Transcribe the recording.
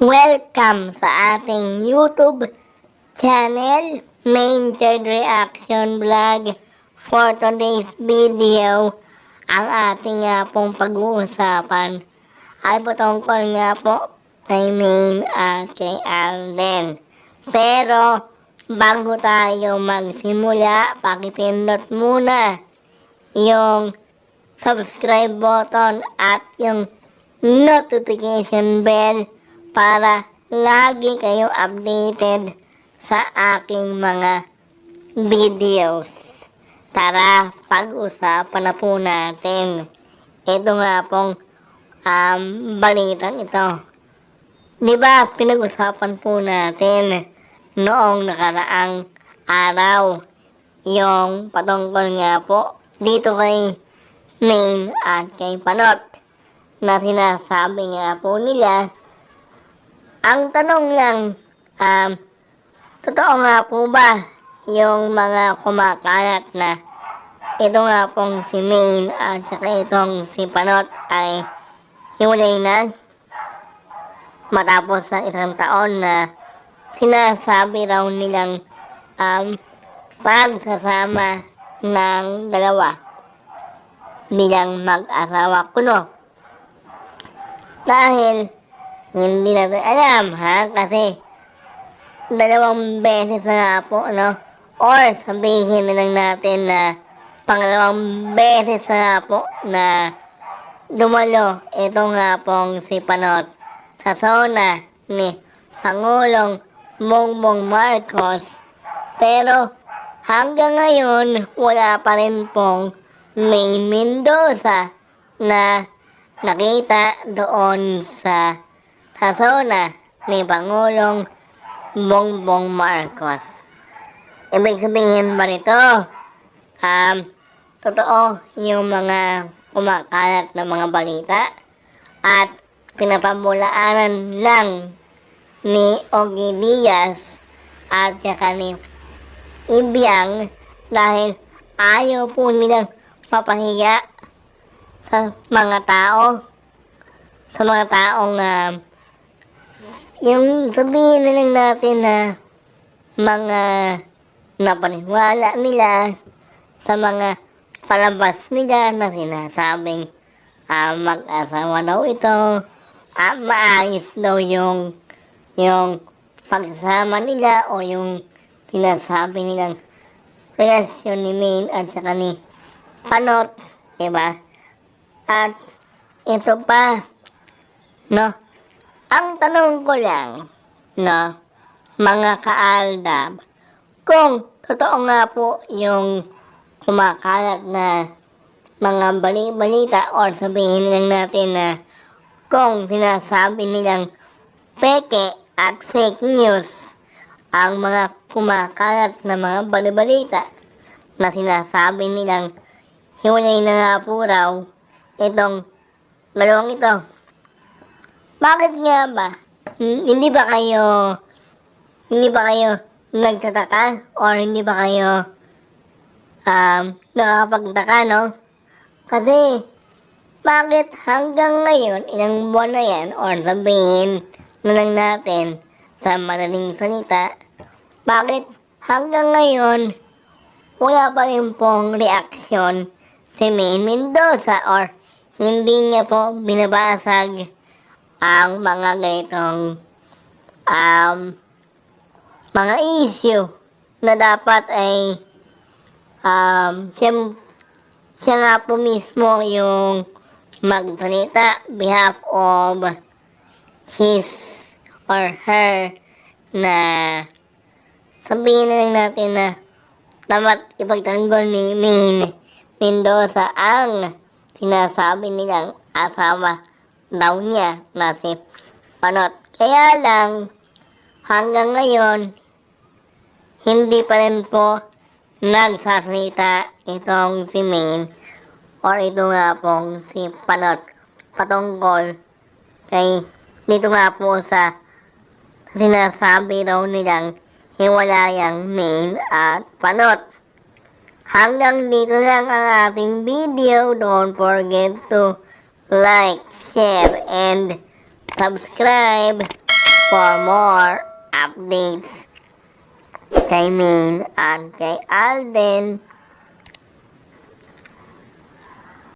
Welcome sa ating YouTube channel, Main Third Reaction Vlog. For today's video, ang ating nga pong pag-uusapan ay patungkol nga po kay Main at kay Alden. Pero, bago tayo magsimula, pakipindot muna yung subscribe button at yung notification bell para lagi kayong updated sa aking mga videos. Tara, pag-usapan na po natin. Ito nga pong balitang ito. Di ba pinag-usapan po natin noong nakaraang araw yung patungkol nga po dito kay Main at kay Panot na sinasabi nga po nila. Ang tanong lang, totoo nga po ba yung mga kumakalat na ito nga pong si Main at saka itong si Panot ay hiwalay na matapos sa isang taon na sinasabi raw nilang pagsasama ng dalawa bilang mag-asawa kuno. Dahil hindi natin alam kasi dalawang beses na nga po, or sabihin na lang natin na pangalawang beses na nga po na dumalo ito nga pong si Panot sa zona ni Pangulong Bongbong Marcos. Pero hanggang ngayon wala pa rin pong Main Mendoza na nakita doon sa zona ni Pangulong Bongbong Marcos. Ibig sabihin ba nito, totoo yung mga kumakalat na mga balita at pinapabulaanan lang ni Ogie Diaz at saka ni Ibiang dahil ayaw po nilang mapahiya sa mga tao, sa mga taong yung sabihin na lang natin na mga napaniwala nila sa mga palabas nila na sinasabing mag-asawa daw ito, maayos daw yung pagsasama nila o yung sinasabi nilang relasyon ni Main at saka ni Panot, diba? At ito pa, ang tanong ko lang, mga kaaldab, kung totoo nga po yung kumakalat na mga balita or sabihin lang natin na kung sinasabi nilang peke at fake news ang mga kumakalat na mga balita na sinasabi nilang hiwalay na nga po raw itong dalawang ito. Bakit nga ba? Hindi ba kayo nagtataka or hindi ba kayo nakakapagtaka, Kasi bakit hanggang ngayon, ilang buwan na yan, or sabihin na lang natin sa madaling salita, bakit hanggang ngayon wala pa rin pong reaksyon si Main Mendoza or hindi niya po binabasag ang mga ganitong mga issue na dapat ay siya nga po mismo yung magsalita behalf of his or her na sabihin na lang natin na dapat ipagtanggol ni Main Mendoza ang sinasabi nilang asawa daw niya na si Panot. Kaya lang, hanggang ngayon, hindi pa rin po nagsasalita itong si Main or ito nga pong si Panot patungkol kay dito nga po sa sinasabi daw nilang hiwalayang Main at Panot. Hanggang dito lang ang ating video. Don't forget to like, share, and subscribe. for more updates kay Min at kay Alden